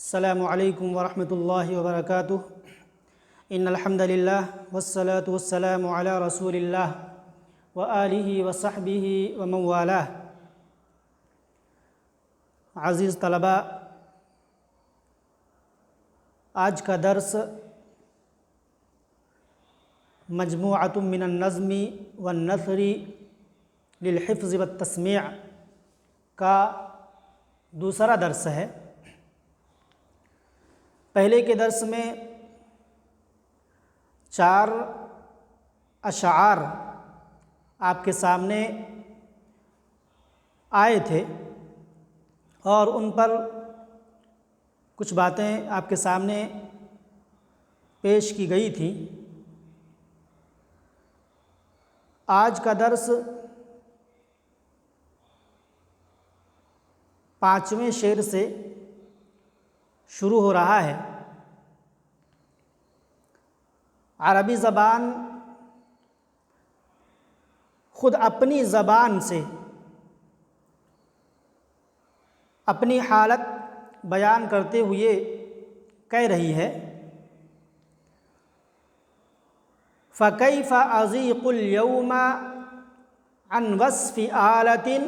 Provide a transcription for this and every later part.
السلام علیکم ورحمۃ اللہ وبرکاتہ ان الحمد للہ والصلاة والسلام علی رسول اللہ وآلہ وصحبہ ومن والاه۔ عزیز طلباء، آج کا درس مجموعۃ من النظم والنثر للحفظ والتسمیع کا دوسرا درس ہے۔ پہلے کے درس میں 4 اشعار آپ کے سامنے آئے تھے اور ان پر کچھ باتیں آپ کے سامنے پیش کی گئی تھیں۔ آج کا درس 5ویں شعر سے شروع ہو رہا ہے۔ عربی زبان خود اپنی زبان سے اپنی حالت بیان کرتے ہوئے کہہ رہی ہے، فَكَيْفَ أَضِيقُ الْيَوْمَ عَنْ وَصْفِ آلَةٍ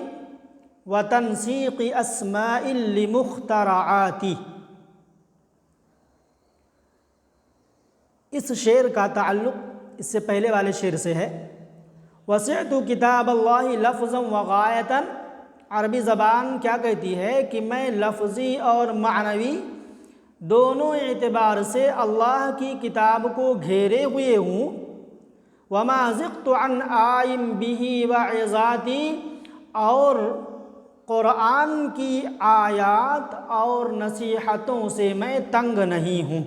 وَتَنْسِيقِ أَسْمَاءٍ لِمُخْتَرَعَاتِ۔ اس شعر کا تعلق اس سے پہلے والے شعر سے ہے۔ وسعت کتاب اللہ لفظا وغایتا۔ عربی زبان کیا کہتی ہے کہ میں لفظی اور معنوی دونوں اعتبار سے اللہ کی کتاب کو گھیرے ہوئے ہوں۔ وما زغت عن آئم به وعظاتی، اور قرآن کی آیات اور نصیحتوں سے میں تنگ نہیں ہوں۔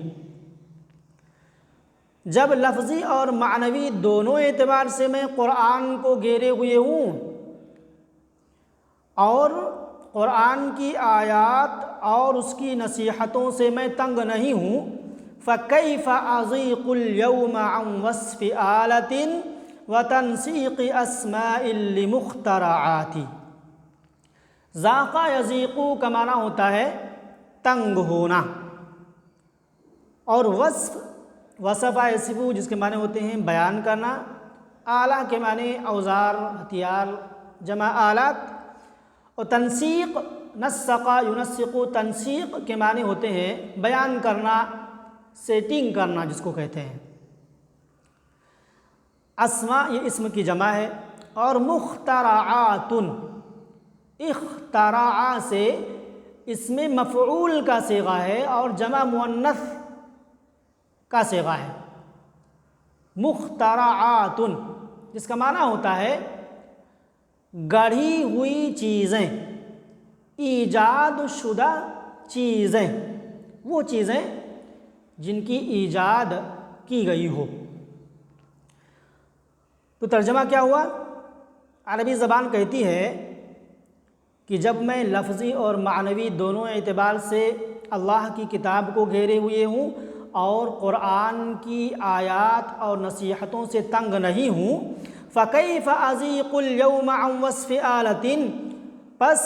جب لفظی اور معنوی دونوں اعتبار سے میں قرآن کو گھیرے ہوئے ہوں اور قرآن کی آیات اور اس کی نصیحتوں سے میں تنگ نہیں ہوں، فَكَيْفَ أَضِيقُ الْيَوْمَ عَنْ وَصْفِ آلَةٍ وَتَنْسِيقِ أَسْمَاءٍ لِمُخْتَرَعَاتِ۔ ذاقہ یذیقو کا معنی ہوتا ہے تنگ ہونا، اور وصف یصفو جس کے معنی ہوتے ہیں بیان کرنا، آلہ کے معنی اوزار، ہتھیار، جمع آلات، اور تنسیق نسق ینسق، تنسیق کے معنی ہوتے ہیں بیان کرنا، سیٹنگ کرنا جس کو کہتے ہیں۔ اسماء یہ اسم کی جمع ہے، اور مخترعات، اخترع سے اسم مفعول کا صیغہ ہے اور جمع مؤنث کا صیغہ ہے۔ مخترعات جس کا معنی ہوتا ہے گڑھی ہوئی چیزیں، ایجاد شدہ چیزیں، وہ چیزیں جن کی ایجاد کی گئی ہو۔ تو ترجمہ کیا ہوا؟ عربی زبان کہتی ہے کہ جب میں لفظی اور معنوی دونوں اعتبار سے اللہ کی کتاب کو گھیرے ہوئے ہوں اور قرآن کی آیات اور نصیحتوں سے تنگ نہیں ہوں، فَكَيْفَ أَضِيقُ الْيَوْمَ عَنْ وَصْفِ آلَةٍ، پس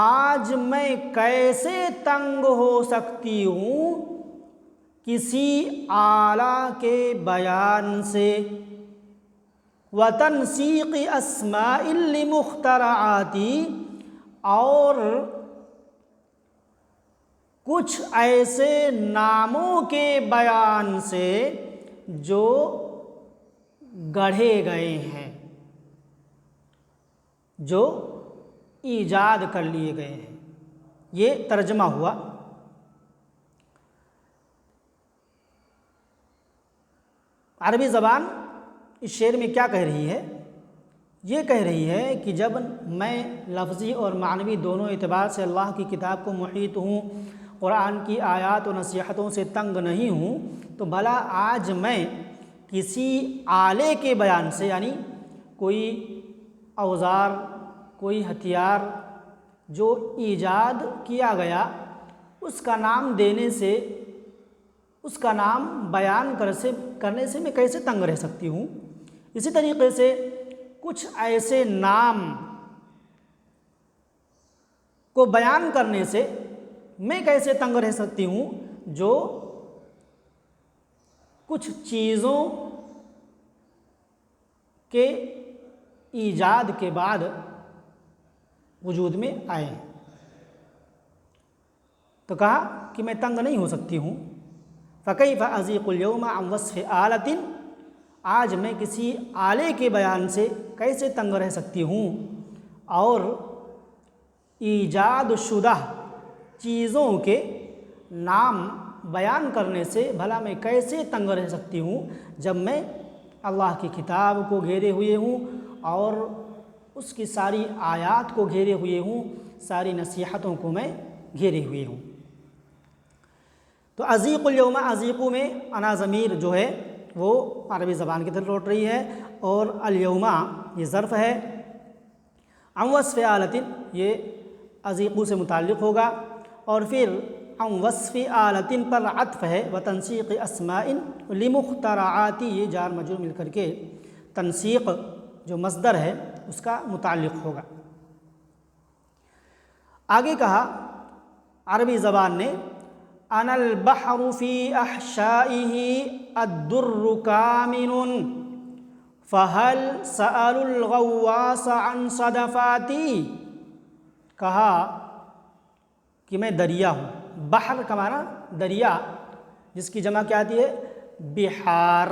آج میں کیسے تنگ ہو سکتی ہوں کسی آلہ کے بیان سے، وَتَنْسِيقِ أَسْمَاءٍ لِمُخْتَرَعَاتِ، اور کچھ ایسے ناموں کے بیان سے جو گڑھے گئے ہیں، جو ایجاد کر لیے گئے ہیں۔ یہ ترجمہ ہوا۔ عربی زبان اس شعر میں کیا کہہ رہی ہے؟ یہ کہہ رہی ہے کہ جب میں لفظی اور معنوی دونوں اعتبار سے اللہ کی کتاب کو محیط ہوں، قرآن کی آیات و نصیحتوں سے تنگ نہیں ہوں، تو بھلا آج میں کسی آلے کے بیان سے، یعنی کوئی اوزار، کوئی ہتھیار جو ایجاد کیا گیا، اس کا نام دینے سے، اس کا نام بیان کرنے سے میں کیسے تنگ رہ سکتی ہوں؟ اسی طریقے سے کچھ ایسے نام کو بیان کرنے سے میں کیسے تنگ رہ سکتی ہوں جو کچھ چیزوں کے ایجاد کے بعد وجود میں آئے ہیں۔ تو کہا کہ میں تنگ نہیں ہو سکتی ہوں۔ فَكَيْفَ أَزِيقُ الْيَوْمَ عَنْ وَصْفِ آلَةٍ، آج میں کسی آلے کے بیان سے کیسے تنگ رہ سکتی ہوں، اور ایجاد شدہ چیزوں کے نام بیان کرنے سے بھلا میں کیسے تنگ رہ سکتی ہوں جب میں اللہ کی کتاب کو گھیرے ہوئے ہوں اور اس کی ساری آیات کو گھیرے ہوئے ہوں، ساری نصیحتوں کو میں گھیرے ہوئے ہوں۔ تو ازیق الیوم، ازیقو میں انا ضمیر جو ہے وہ عربی زبان کی طرف لوٹ رہی ہے، اور الیوم یہ ظرف ہے، عن وصف آلۃ یہ ازیقو سے متعلق ہوگا، اور پھر عن وصف آلۃ پر عطف ہے، وتنسیق اسماء لمخترعات، یہ جار مجرور مل کر کے تنسیق جو مصدر ہے اس کا متعلق ہوگا۔ آگے کہا عربی زبان نے انا البحر فی احشائه الدر کامن فہل سألوا الغواص عن صدفاتی، کہا کہ میں دریا ہوں۔ بحر کا معنی دریا، جس کی جمع کیا آتی ہے؟ بحار،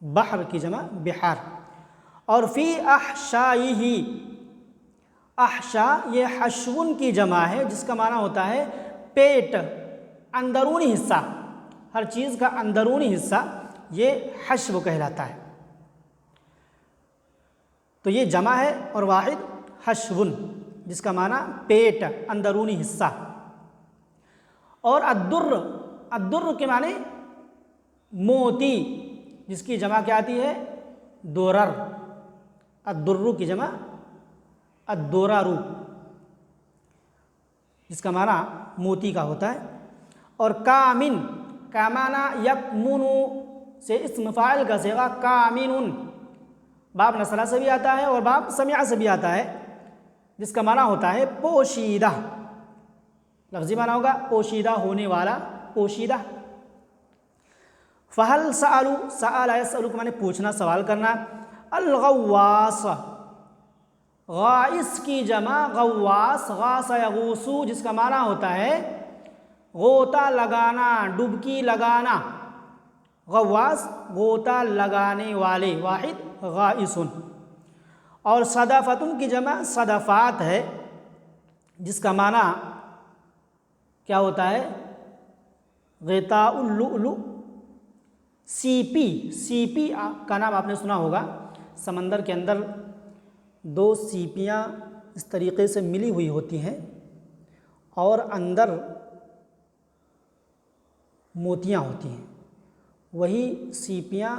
بحر کی جمع بحار۔ اور فی احشائه، احشا یہ حشون کی جمع ہے، جس کا معنی ہوتا ہے پیٹ، اندرونی حصہ، ہر چیز کا اندرونی حصہ یہ حشو کہلاتا ہے۔ تو یہ جمع ہے اور واحد حشون، جس کا معنی پیٹ، اندرونی حصہ۔ اور الدر، الدر کے معنی موتی، جس کی جمع کیا آتی ہے؟ درر، الدر کی جمع الدرر، جس کا معنی موتی کا ہوتا ہے۔ اور کامن، کا معنی یکمن سے اسم فاعل کا صیغہ کامن، باب نصرہ سے بھی آتا ہے اور باب سمع سے بھی آتا ہے، جس کا معنی ہوتا ہے پوشیدہ، لفظی معنی ہوگا پوشیدہ ہونے والا، پوشیدہ۔ فہل سألوا، سأل یسأل کا معنی پوچھنا، سوال کرنا۔ الغواص، غائص کی جمع غواص، غاص یغوص، جس کا معنی ہوتا ہے غوطہ لگانا، ڈبکی لگانا۔ غواص غوطہ لگانے والے، واحد غائص۔ اور صدفتن کی جمع صدفات ہے، جس کا معنی کیا ہوتا ہے؟ غطاء اللؤلؤ، سیپی، سیپی کا نام آپ نے سنا ہوگا، سمندر کے اندر دو سیپیاں اس طریقے سے ملی ہوئی ہوتی ہیں اور اندر موتیاں ہوتی ہیں، وہی سیپیاں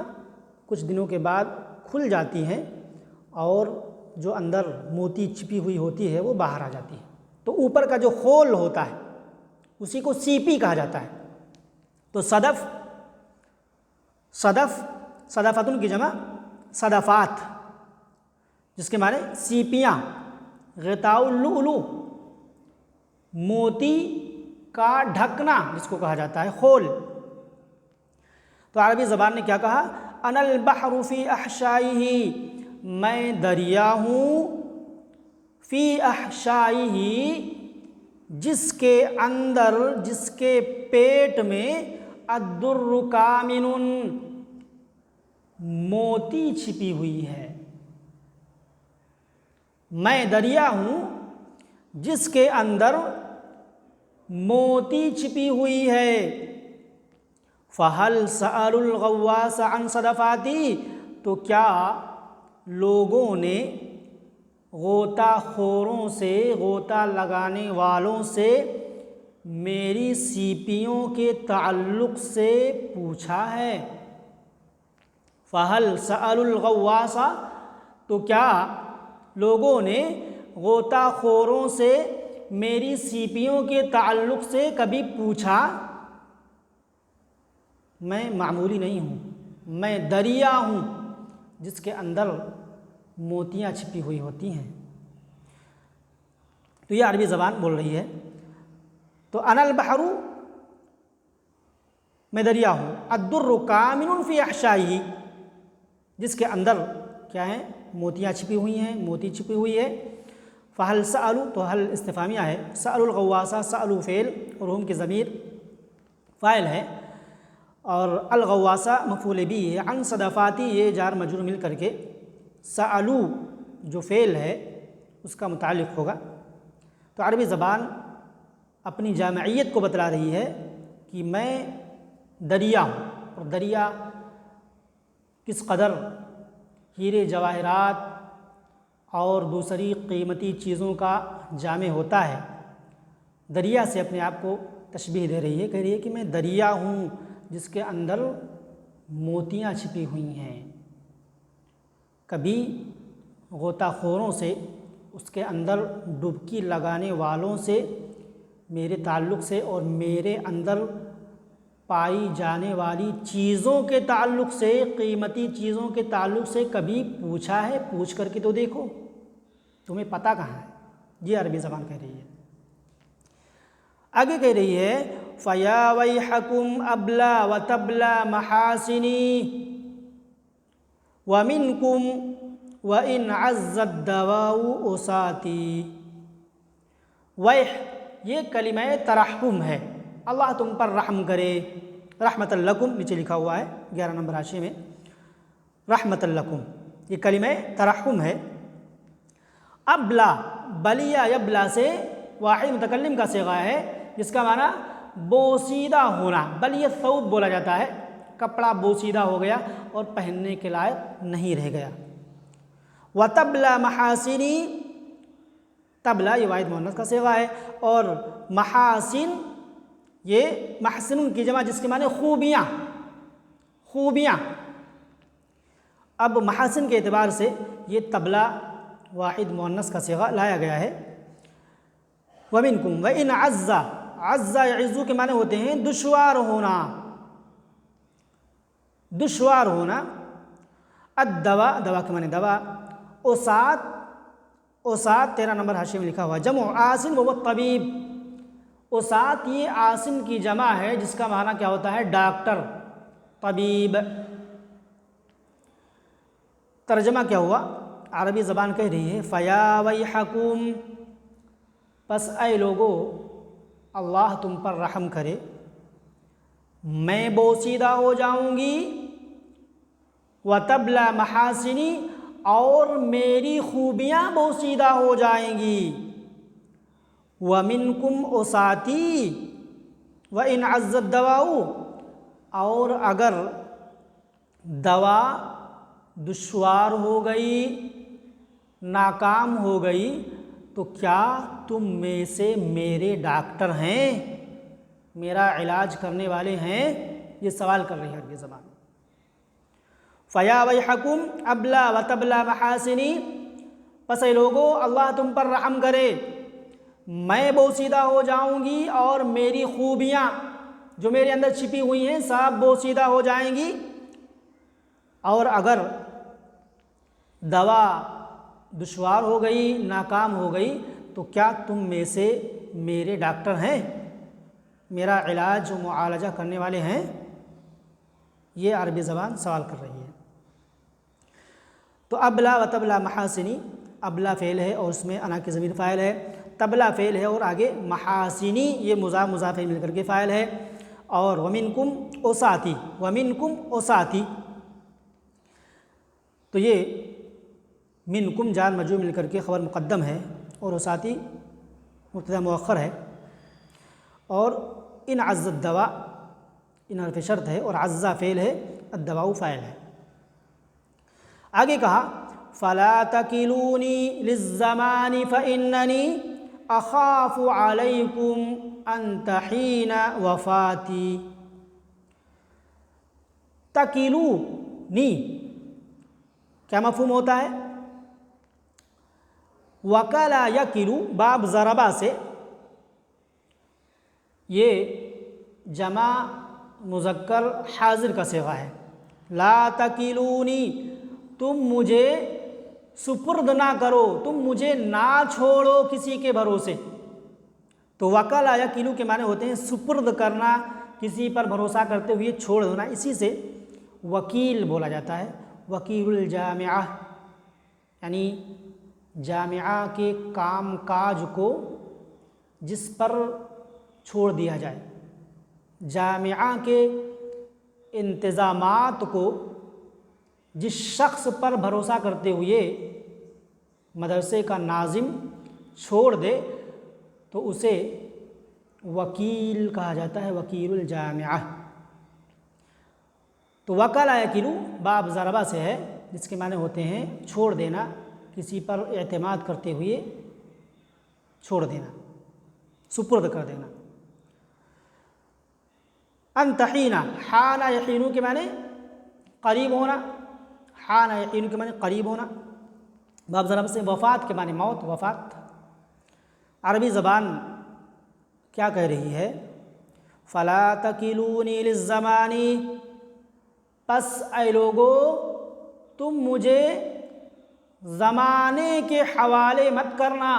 کچھ دنوں کے بعد کھل جاتی ہیں اور جو اندر موتی چھپی ہوئی ہوتی ہے وہ باہر آ جاتی ہے، تو اوپر کا جو خول ہوتا ہے اسی کو سیپی کہا جاتا ہے۔ تو صدف، صدف، صدفتن کی جمع صدفات، جس کے معنی سیپیاں۔ غطاء اللؤلؤ، موتی کا ڈھکنا جس کو کہا جاتا ہے، خول۔ تو عربی زبان نے کیا کہا؟ انا البحر فی احشائه، میں دریا ہوں، فی احشائه، جس کے اندر، جس کے پیٹ میں الدر کامن، موتی چھپی ہوئی ہے۔ میں دریا ہوں جس کے اندر موتی چھپی ہوئی ہے۔ فَهَلْ سَأَلُوا الْغَوَّاصَ عَنْ صَدَفَاتِي، تو کیا لوگوں نے غوطہ خوروں سے، غوطہ لگانے والوں سے میری سیپیوں کے تعلق سے پوچھا ہے؟ فَهَلْ سَأَلُوا الْغَوَّاصَ، تو کیا لوگوں نے غوطہ خوروں سے میری سیپیوں کے تعلق سے کبھی پوچھا؟ میں معمولی نہیں ہوں، میں دریا ہوں جس کے اندر موتیاں چھپی ہوئی ہوتی ہیں۔ تو یہ عربی زبان بول رہی ہے۔ تو انا البحر میں دریا ہوں، الدر کامن فی احشائہ جس کے اندر کیا ہے، موتیاں چھپی ہوئی ہیں، موتی چھپی ہوئی ہے۔ فہل سألوا تو حل استفہامیہ ہے، سألوا الغواصہ، سألوا فعل اور ہم کی ضمیر فاعل ہے، اور الغواصہ مفعول بھی ہے، عن صدفاتی یہ جار مجرور مل کر کے سألوا جو فعل ہے اس کا متعلق ہوگا۔ تو عربی زبان اپنی جامعیت کو بتلا رہی ہے کہ میں دریا ہوں، اور دریا کس قدر ہیرے جواہرات اور دوسری قیمتی چیزوں کا جامع ہوتا ہے۔ دریا سے اپنے آپ کو تشبیہ دے رہی ہے، کہہ رہی ہے کہ میں دریا ہوں جس کے اندر موتیاں چھپی ہوئی ہیں۔ کبھی غوطہ خوروں سے، اس کے اندر ڈبکی لگانے والوں سے میرے تعلق سے اور میرے اندر پائی جانے والی چیزوں کے تعلق سے، قیمتی چیزوں کے تعلق سے کبھی پوچھا ہے؟ پوچھ کر کے تو دیکھو، تمہیں پتہ کہاں ہے؟ یہ عربی زبان کہہ رہی ہے۔ آگے کہہ رہی ہے فَيَا وَيْحَكُمْ أَبْلَى وَتَبْلَى مَحَاسِنِي وَمِنْكُمْ وَإِنْ عَزَّ الدَّوَاءُ أُسَاتِي۔ ویح یہ کلمہ ترحم ہے، اللہ تم پر رحم کرے، رحمت لکم نیچے لکھا ہوا ہے 11 نمبر حاشیے میں، رحمت لکم یہ کلمہ ترحم ہے۔ ابلا بلیا یبلا سے واحد متکلم کا صیغہ ہے جس کا معنی بوسیدہ ہونا، بلی الثوب بولا جاتا ہے، کپڑا بوسیدہ ہو گیا اور پہننے کے لائق نہیں رہ گیا۔ وَتَبْلَى مَحَاسِنِي تبلا یہ واحد مؤنث کا صیغہ ہے، اور محاسن یہ محسن کی جمع جس کے معنی خوبیاں، خوبیاں۔ اب محاسن کے اعتبار سے یہ تبلا واحد مؤنث کا صیغہ لایا گیا ہے۔ وَمِنْكُمْ وَإِنْ عَزَّ عَزَّ يَعِزُّ کے معنی ہوتے ہیں دشوار ہونا، دشوار ہونا۔ الدوا دوا کے معنی دوا، اوسات اوسات 13 نمبر حاشیے میں لکھا ہوا ہے، جمع آسن وہ طبیب، اوسات یہ آسن کی جمع ہے جس کا معنی کیا ہوتا ہے؟ ڈاکٹر، طبیب۔ ترجمہ کیا ہوا؟ عربی زبان کہہ رہی ہے فَيَا وَيْحَكُمْ پس اے لوگو اللہ تم پر رحم کرے، میں بوسیدہ ہو جاؤں گی، وَتَبْلَى مَحَاسِنِي اور میری خوبیاں بوسیدہ ہو جائیں گی، وَمِنْكُمْ أُسَاتِي وَإِنْ عَزَّ الدَّوَاءُ اور اگر دوا دشوار ہو گئی، ناکام ہو گئی، تو کیا تم میں سے میرے ڈاکٹر ہیں، میرا علاج کرنے والے ہیں؟ یہ سوال کر رہی ہے عربی زبان۔ فَيَا وَيْحَكُمْ أَبْلَى وَتَبْلَى مَحَاسِنِي پس اے لوگو اللہ تم پر رحم کرے، میں بوسیدہ ہو جاؤں گی اور میری خوبیاں جو میرے اندر چھپی ہوئی ہیں سب بوسیدہ ہو جائیں گی، اور اگر دوا دشوار ہو گئی، ناکام ہو گئی، تو کیا تم میں سے میرے ڈاکٹر ہیں، میرا علاج و معالجہ کرنے والے ہیں؟ یہ عربی زبان سوال کر رہی ہے۔ تو ابلا و تبلا محاسنی، ابلا فعل ہے اور اس میں انا کی ضمیر فاعل ہے، تبلا فعل ہے اور آگے محاسنی یہ مضاف مضاف مل کر کے فاعل ہے، اور ومنکم اوساتی، ومنکم اوساتی تو یہ منکم جار مجرور مل کر کے خبر مقدم ہے، اور اوساتی مبتدا مؤخر ہے، اور ان عز الدوا ان حرف شرط ہے، اور عزا فعل ہے، الدواء فاعل ہے۔ آگے کہا فَلَا تَكِلُونِي لِلزَّمَانِ فَإِنَّنِي أَخَافُ عَلَيْكُمْ أَن تَحِينَ وَفَاتِي۔ تَكِلُونِي کیا مفہوم ہوتا ہے؟ وَكَلَا يَكِلُ باب ضربہ سے یہ جمع مذکر حاضر کا صیغہ ہے۔ لا تکلونی تم مجھے سپرد نہ کرو، تم مجھے نہ چھوڑو کسی کے بھروسے، تو وکلا یکلو کے معنی ہوتے ہیں سپرد کرنا، کسی پر بھروسہ کرتے ہوئے چھوڑ دینا، اسی سے وکیل بولا جاتا ہے۔ وکیل الجامعہ یعنی جامعہ کے کام کاج کو جس پر چھوڑ دیا جائے، جامعہ کے انتظامات کو جس شخص پر بھروسہ کرتے ہوئے مدرسے کا ناظم چھوڑ دے تو اسے وکیل کہا جاتا ہے، وکیل الجامعہ۔ تو وکلا یکلو باب ضربہ سے ہے، جس کے معنی ہوتے ہیں چھوڑ دینا، کسی پر اعتماد کرتے ہوئے چھوڑ دینا، سپرد کر دینا۔ انتحین، حان یحین کے معنی قریب ہونا، حان یحین کے معنی قریب ہونا۔ باب ضرب سے وفات کے معنی موت، وفات۔ عربی زبان کیا کہہ رہی ہے؟ فلا تکلونی للزمان، پس اے لوگو تم مجھے زمانے کے حوالے مت کرنا۔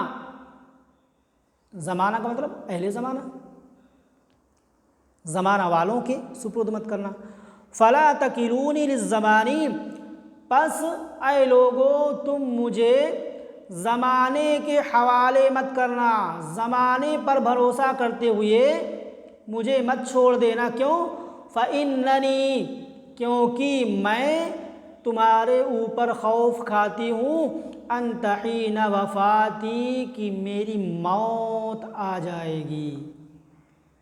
زمانہ کا مطلب اہل زمانہ، زمانہ والوں کے سپرد مت کرنا۔ فلا تکلونی للزمان، پس اے لوگو تم مجھے زمانے کے حوالے مت کرنا، زمانے پر بھروسہ کرتے ہوئے مجھے مت چھوڑ دینا۔ کیوں؟ فإننی، کیونکہ میں تمہارے اوپر خوف کھاتی ہوں، انتحین وفاتی، کہ میری موت آ جائے گی،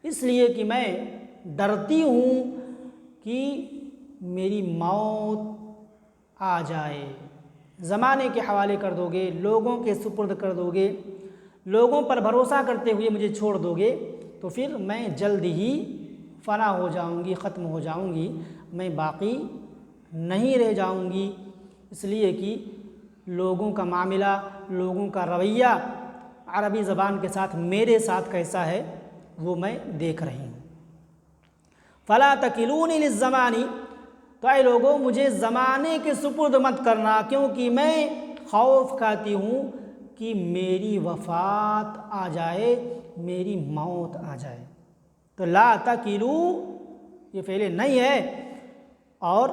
اس لیے کہ میں ڈرتی ہوں کہ میری موت آ جائے۔ زمانے کے حوالے کر دو گے، لوگوں کے سپرد کر دو گے، لوگوں پر بھروسہ کرتے ہوئے مجھے چھوڑ دو گے تو پھر میں جلد ہی فنا ہو جاؤں گی، ختم ہو جاؤں گی، میں باقی نہیں رہ جاؤں گی۔ اس لیے کہ لوگوں کا معاملہ، لوگوں کا رویہ عربی زبان کے ساتھ میرے ساتھ کیسا ہے وہ میں دیکھ رہی ہوں۔ فلا تکلونی للزمان، تو اے لوگوں مجھے زمانے کے سپرد مت کرنا، کیونکہ میں خوف کھاتی ہوں کہ میری وفات آ جائے، میری موت آ جائے۔ تو لا تکلو یہ فعل نہیں ہے، اور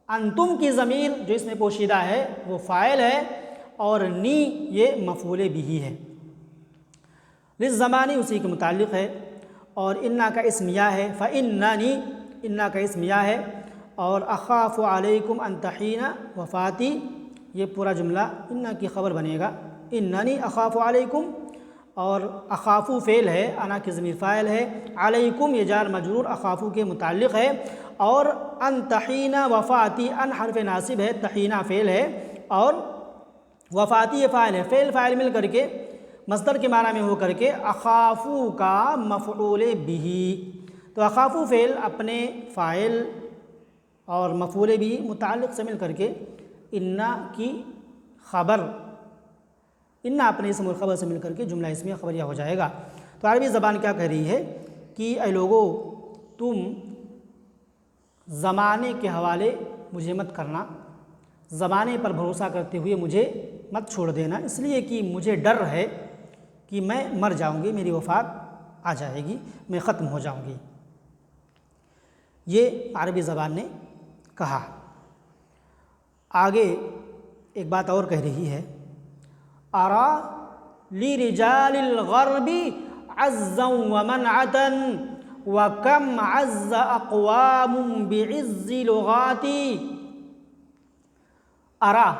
انتم کی ضمیر جو اس میں پوشیدہ ہے وہ فاعل ہے، اور نی یہ مفعول بھی ہے۔ للزمانی اسی کے متعلق ہے، اور انا کا اسم یا ہے، فإننی، انا کا اسم یا ہے، اور اخاف علیکم ان تحین وفاتی، یہ پورا جملہ انا کی خبر بنے گا، اننی اخاف علیکم، اور اخافو فعل ہے، انا کی ضمیر فاعل ہے، علیکم یہ جار مجرور اخافو کے متعلق ہے، اور ان تحین وفاتی، ان حرف ناصب ہے، تحینہ فعل ہے، اور وفاتی یہ فاعل ہے۔ فعل فاعل مل کر کے مصدر کے معنی میں ہو کر کے اخافو کا مفعول بھی، تو اخافو فعل اپنے فاعل اور مفعول بھی متعلق سے مل کر کے انا کی خبر، انا اپنے اسم الخبر سے مل کر کے جملہ اسمیہ خبریہ ہو جائے گا۔ تو عربی زبان کیا کہہ رہی ہے کہ اے لوگو تم زمانے کے حوالے مجھے مت کرنا، زمانے پر بھروسہ کرتے ہوئے مجھے مت چھوڑ دینا، اس لیے کہ مجھے ڈر ہے کہ میں مر جاؤں گی، میری وفات آ جائے گی، میں ختم ہو جاؤں گی۔ یہ عربی زبان نے کہا۔ آگے ایک بات اور کہہ رہی ہے، ارا لرجال الغرب عزا ومنعتا وکم عز اقوام بعز لغاتی۔ ارا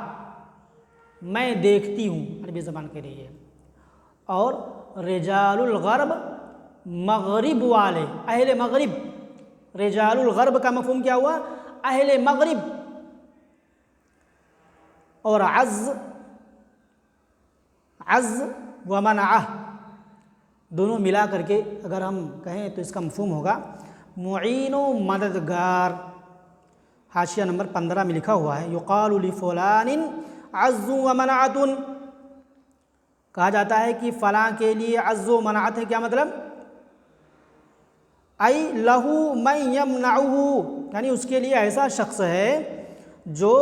میں دیکھتی ہوں، عربی زبان کہہ رہی ہے، اور رجال الغرب مغرب والے، اہل مغرب، رجال الغرب کا مفہوم کیا ہوا؟ اہل مغرب، اور عز و منعہ دونوں ملا کر کے اگر ہم کہیں تو اس کا مفہوم ہوگا معین و مددگار۔ حاشیہ نمبر 15 میں لکھا ہوا ہے، یقال لفلان عز و منعۃ، کہا جاتا ہے کہ فلاں کے لیے عز و منعت ہے، کیا مطلب؟ ای لہو من یمنعہ، یعنی اس کے لیے ایسا شخص ہے جو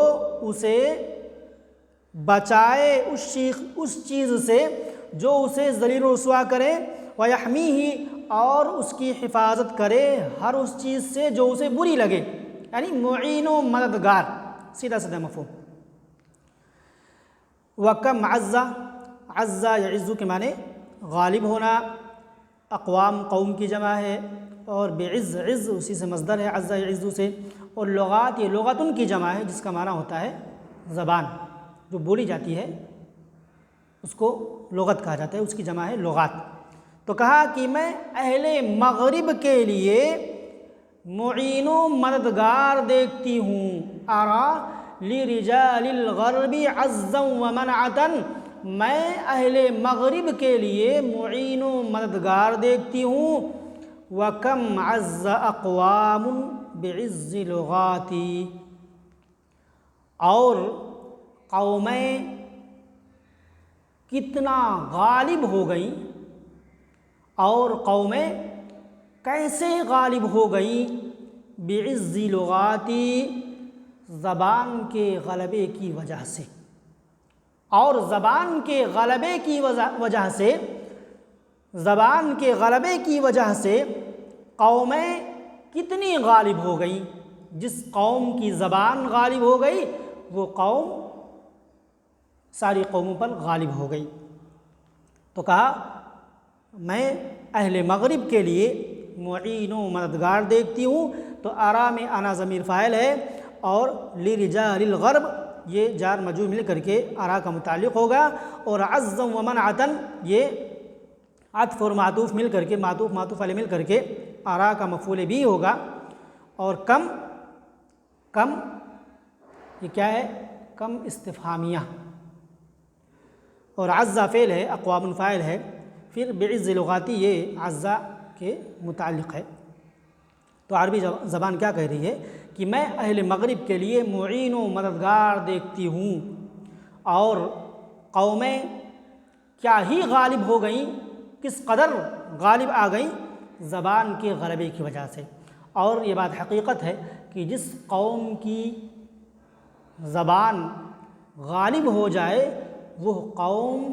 اسے بچائے اس چیز سے جو اسے ذلیل و رسوا کرے، وَيَحْمِيهِ اور اس کی حفاظت کرے ہر اس چیز سے جو اسے بری لگے، یعنی معین و مددگار، سیدھا سیدھا مفہوم۔ وَكَمْ عَزَّ یعز کے معنی غالب ہونا، اقوام قوم کی جمع ہے، اور بعز عز اسی سے مصدر ہے عز یعز سے، اور لغات یہ لغتن کی جمع ہے جس کا معنی ہوتا ہے زبان، جو بولی جاتی ہے اس کو لغت کہا جاتا ہے، اس کی جمع ہے لغات۔ تو کہا کہ میں اہل مغرب کے لیے معین و مددگار دیکھتی ہوں، ارا لرجال الغرب عزا ومنعتا، میں اہل مغرب کے لیے معین و مددگار دیکھتی ہوں۔ وَكَمْ عَزَّ أَقْوَامٌ بِعِزِّ لُغَاتِ، اور قومیں کتنا غالب ہو گئیں، اور قومیں کیسے غالب ہو گئیں، بعز لغاتی، زبان کے غلبے کی وجہ سے، اور زبان کے غلبے کی وجہ سے، زبان کے غلبے کی وجہ سے قومیں کتنی غالب ہو گئیں، جس قوم کی زبان غالب ہو گئی وہ قوم ساری قوموں پر غالب ہو گئی۔ تو کہا میں اہل مغرب کے لیے معین و مددگار دیکھتی ہوں، تو ارا میں انا ضمیر فاعل ہے، اور لرجال الغرب یہ جار مجرور مل کر کے ارا کا متعلق ہوگا، اور عزا ومنعتا یہ عطف اور معطوف مل کر کے، معطوف علیہ مل کر کے ارا کا مفعول بھی ہوگا، اور کم یہ کیا ہے، کم استفہامیہ، اور عزا فعل ہے، اقوام فاعل ہے، پھر بعز لغاتی یہ عزا کے متعلق ہے۔ تو عربی زبان کیا کہہ رہی ہے کہ میں اہل مغرب کے لیے معین و مددگار دیکھتی ہوں، اور قومیں کیا ہی غالب ہو گئیں، کس قدر غالب آ گئیں زبان کے غلبے کی وجہ سے۔ اور یہ بات حقیقت ہے کہ جس قوم کی زبان غالب ہو جائے وہ قوم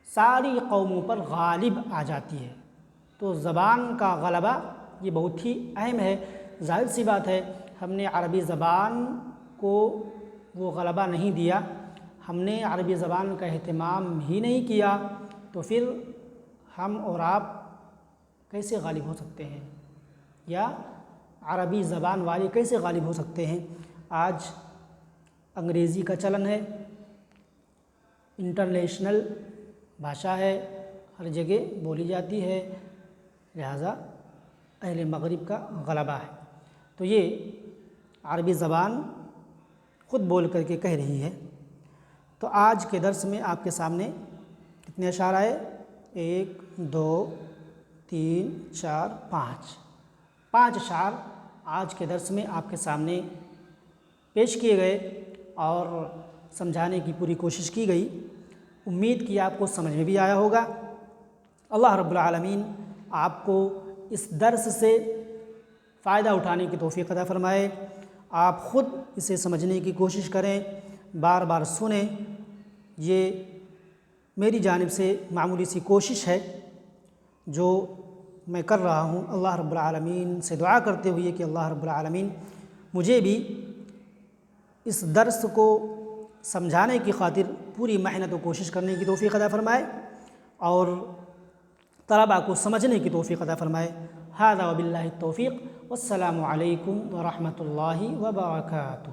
ساری قوموں پر غالب آ جاتی ہے۔ تو زبان کا غلبہ یہ بہت ہی اہم ہے۔ ظاہر سی بات ہے ہم نے عربی زبان کو وہ غلبہ نہیں دیا، ہم نے عربی زبان کا اہتمام ہی نہیں کیا، تو پھر ہم اور آپ کیسے غالب ہو سکتے ہیں، یا عربی زبان والے کیسے غالب ہو سکتے ہیں؟ آج انگریزی کا چلن ہے، انٹرنیشنل بھاشا ہے، ہر جگہ بولی جاتی ہے، لہذا اہل مغرب کا غلبہ ہے۔ تو یہ عربی زبان خود بول کر کے کہہ رہی ہے۔ تو آج کے درس میں آپ کے سامنے کتنے اشعار آئے؟ 1 2 3 4 5 اشعار آج کے درس میں آپ کے سامنے پیش کیے گئے اور سمجھانے کی پوری کوشش کی گئی۔ امید کی آپ کو سمجھ میں بھی آیا ہوگا۔ اللہ رب العالمین آپ کو اس درس سے فائدہ اٹھانے کی توفیق عطا فرمائے۔ آپ خود اسے سمجھنے کی کوشش کریں، بار بار سنیں۔ یہ میری جانب سے معمولی سی کوشش ہے جو میں کر رہا ہوں، اللہ رب العالمین سے دعا کرتے ہوئے کہ اللہ رب العالمین مجھے بھی اس درس کو سمجھانے کی خاطر پوری محنت و کوشش کرنے کی توفیق عطا فرمائے، اور طلباء کو سمجھنے کی توفیق عطا فرمائے۔ ھذا وباللہ التوفیق، والسلام علیکم ورحمۃ اللہ وبرکاتہ۔